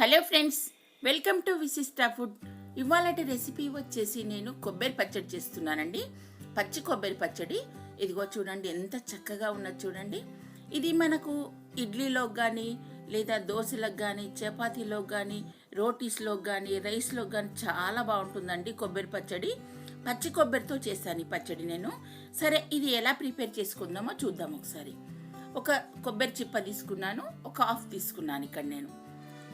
Hello friends, welcome to విశిష్ట food. ఇవాళటి recipe వచ్చేసి నేను కొబ్బరి పచ్చడి చేస్తున్నానండి. పచ్చి కొబ్బరి పచ్చడి. ఇదిగో చూడండి ఎంత చక్కగా ఉన్నది చూడండి. ఇది మనకు ఇడ్లీలోకి కానీ లేదా దోశలకు కానీ చపాతీలోకి కానీ రోటీస్లోకి కానీ రైస్లోకి కానీ చాలా బాగుంటుందండి కొబ్బరి పచ్చడి. పచ్చి కొబ్బరితో చేశాను ఈ పచ్చడి నేను. సరే, ఇది ఎలా ప్రిపేర్ చేసుకుందామో చూద్దాం ఒకసారి. ఒక కొబ్బరి చిప్ప తీసుకున్నాను, ఒక హాఫ్ తీసుకున్నాను ఇక్కడ నేను.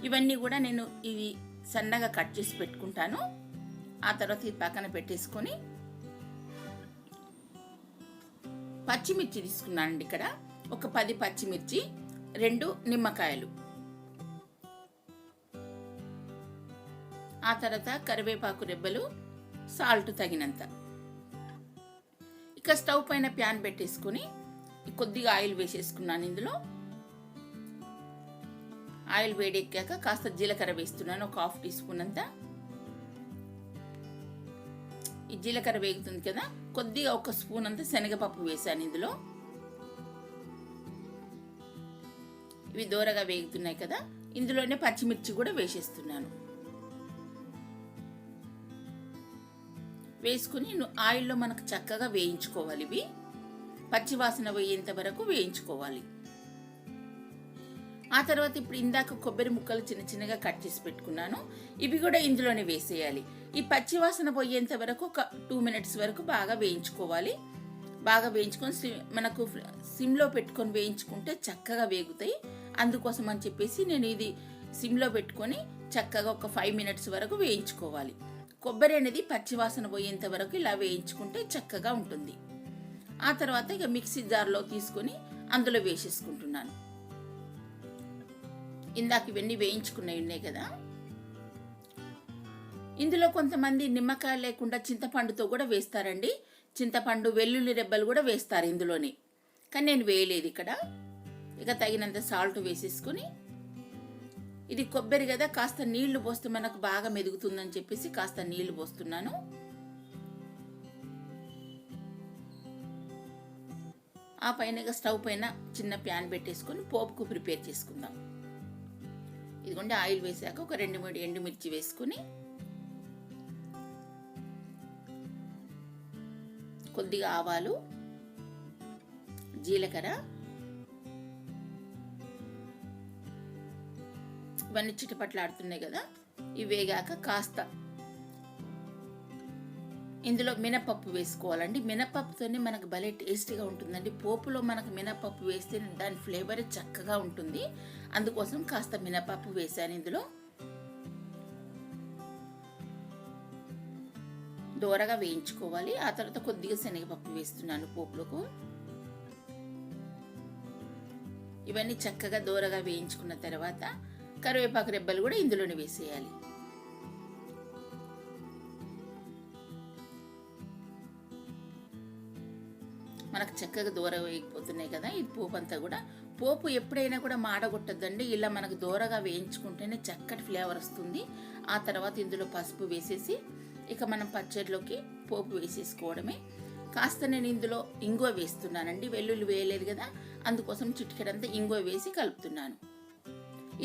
ఇవన్నీ కూడా నేను ఇవి సన్నగా కట్ చేసి పెట్టుకుంటాను. ఆ తర్వాత ఇది పక్కన పెట్టేసుకొని పచ్చిమిర్చి తీసుకున్నానండి. ఇక్కడ ఒక 10 పచ్చిమిర్చి, 2 నిమ్మకాయలు, ఆ తర్వాత కరివేపాకు రెబ్బలు, సాల్ట్ తగినంత. ఇక స్టవ్ పైన ప్యాన్ పెట్టేసుకొని కొద్దిగా ఆయిల్ వేసేసుకున్నాను. ఇందులో ఆయిల్ వేడెక్కాక కాస్త జీలకర్ర వేస్తున్నాను, ఒక హాఫ్ టీ స్పూన్ అంతా. ఈ జీలకర్ర వేగుతుంది కదా, కొద్దిగా ఒక స్పూన్ అంతా శనగపప్పు వేసాను ఇందులో. ఇవి దూరగా వేగుతున్నాయి కదా, ఇందులోనే పచ్చిమిర్చి కూడా వేసేస్తున్నాను. వేసుకుని ఆయిల్లో మనకు చక్కగా వేయించుకోవాలి. ఇవి పచ్చివాసన పోయేంత వరకు వేయించుకోవాలి. ఆ తర్వాత ఇప్పుడు ఇందాక కొబ్బరి ముక్కలు చిన్న చిన్నగా కట్ చేసి పెట్టుకున్నాను, ఇవి కూడా ఇందులోనే వేసేయాలి. ఈ పచ్చివాసన పోయేంత వరకు ఒక 2 మినిట్స్ వరకు బాగా వేయించుకోవాలి. బాగా వేయించుకొని మనకు సిమ్లో పెట్టుకొని వేయించుకుంటే చక్కగా వేగుతాయి. అందుకోసం అని చెప్పేసి నేను ఇది సిమ్లో పెట్టుకొని చక్కగా ఒక 5 మినిట్స్ వరకు వేయించుకోవాలి. కొబ్బరి అనేది పచ్చివాసన పోయేంత వరకు ఇలా వేయించుకుంటే చక్కగా ఉంటుంది. ఆ తర్వాత ఇక మిక్సీ జార్లో తీసుకొని అందులో వేసేసుకుంటున్నాను. ఇందాక ఇవన్నీ వేయించుకున్నవి ఉన్నాయి కదా, ఇందులో కొంతమంది నిమ్మకాయ లేకుండా చింతపండుతో కూడా వేస్తారండి. చింతపండు, వెల్లుల్లి రెబ్బలు కూడా వేస్తారు ఇందులోని, కానీ నేను వేయలేదు ఇక్కడ. ఇక తగినంత సాల్ట్ వేసేసుకొని, ఇది కొబ్బరి కదా, కాస్త నీళ్లు పోస్తే మనకు బాగా మెదుగుతుందని చెప్పేసి కాస్త నీళ్లు పోస్తున్నాను. ఆ పైన స్టవ్ పైన చిన్న ప్యాన్ పెట్టేసుకొని పోపుకు ప్రిపేర్ చేసుకుందాం. ఇదిగోండి ఆయిల్ వేసాక ఒక 2-3 ఎండుమిర్చి వేసుకుని, కొద్దిగా ఆవాలు, జీలకర్ర, ఇవన్నీ చిటపట్లాడుతున్నాయి కదా, ఇవి వేగాక కాస్త ఇందులో మినపప్పు వేసుకోవాలండి. మినపప్పుతోనే మనకు భలే టేస్టీగా ఉంటుందండి. పోపులో మనకు మినపప్పు వేస్తే దాని ఫ్లేవర్ చక్కగా ఉంటుంది. అందుకోసం కాస్త మినపప్పు వేసాను ఇందులో. దోరగా వేయించుకోవాలి. ఆ తర్వాత కొద్దిగా శనగపప్పు వేస్తున్నాను పోపులకు. ఇవన్నీ చక్కగా దోరగా వేయించుకున్న తర్వాత కరివేపాకు రెబ్బలు కూడా ఇందులోనే వేసేయాలి. మనకు చక్కగా దూరగా వేగిపోతున్నాయి కదా. ఇది పోపు అంతా కూడా, పోపు ఎప్పుడైనా కూడా మాడగొట్టద్దండి. ఇలా మనకు దూరగా వేయించుకుంటేనే చక్కటి ఫ్లేవర్ వస్తుంది. ఆ తర్వాత ఇందులో పసుపు వేసేసి ఇక మనం పచ్చడిలోకి పోపు వేసేసుకోవడమే. కాస్త నేను ఇందులో ఇంగువ వేస్తున్నానండి, వెల్లుల్లి వేయలేదు కదా, అందుకోసం చిటికెడంతా ఇంగువ వేసి కలుపుతున్నాను.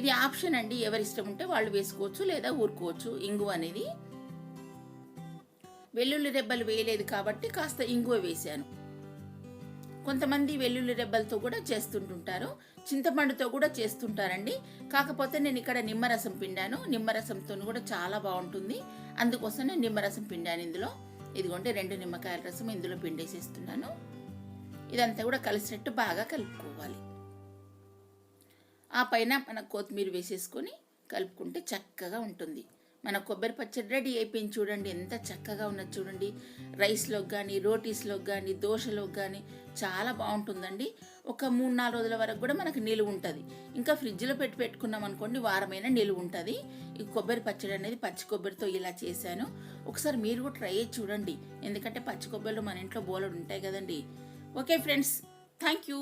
ఇది ఆప్షన్ అండి, ఎవరి ఇష్టం ఉంటే వాళ్ళు వేసుకోవచ్చు లేదా ఊరుకోవచ్చు. ఇంగువ అనేది వెల్లుల్లి రెబ్బలు వేయలేదు కాబట్టి కాస్త ఇంగువ వేశాను. కొంతమంది వెల్లుల్లి రెబ్బలతో కూడా చేస్తుంటుంటారు, చింతపండుతో కూడా చేస్తుంటారండి. కాకపోతే నేను ఇక్కడ నిమ్మరసం పిండాను. నిమ్మరసంతో కూడా చాలా బాగుంటుంది. అందుకోసం నేను నిమ్మరసం పిండాను ఇందులో. ఇదిగోండి 2 నిమ్మకాయల రసం ఇందులో పిండేసేస్తున్నాను. ఇదంతా కూడా కలిసినట్టు బాగా కలుపుకోవాలి. ఆ పైన మన కొత్తిమీర వేసేసుకొని కలుపుకుంటే చక్కగా ఉంటుంది. మన కొబ్బరి పచ్చడి రెడీ అయిపోయింది. చూడండి ఎంత చక్కగా ఉన్నది చూడండి. రైస్లోకి కానీ రోటీస్లోకి కానీ దోశలోకి కానీ చాలా బాగుంటుందండి. ఒక 3-4 రోజుల వరకు కూడా మనకు నిలువ ఉంటుంది. ఇంకా ఫ్రిడ్జ్లో పెట్టుకున్నాం అనుకోండి, వారమైనా నిలువ ఉంటుంది. ఈ కొబ్బరి పచ్చడి అనేది పచ్చి కొబ్బరితో ఇలా చేశాను. ఒకసారి మీరు కూడా ట్రై చేసి చూడండి, ఎందుకంటే పచ్చి కొబ్బరిలో మన ఇంట్లో బోలెడు ఉంటాయి కదండి. Okay friends, thank you.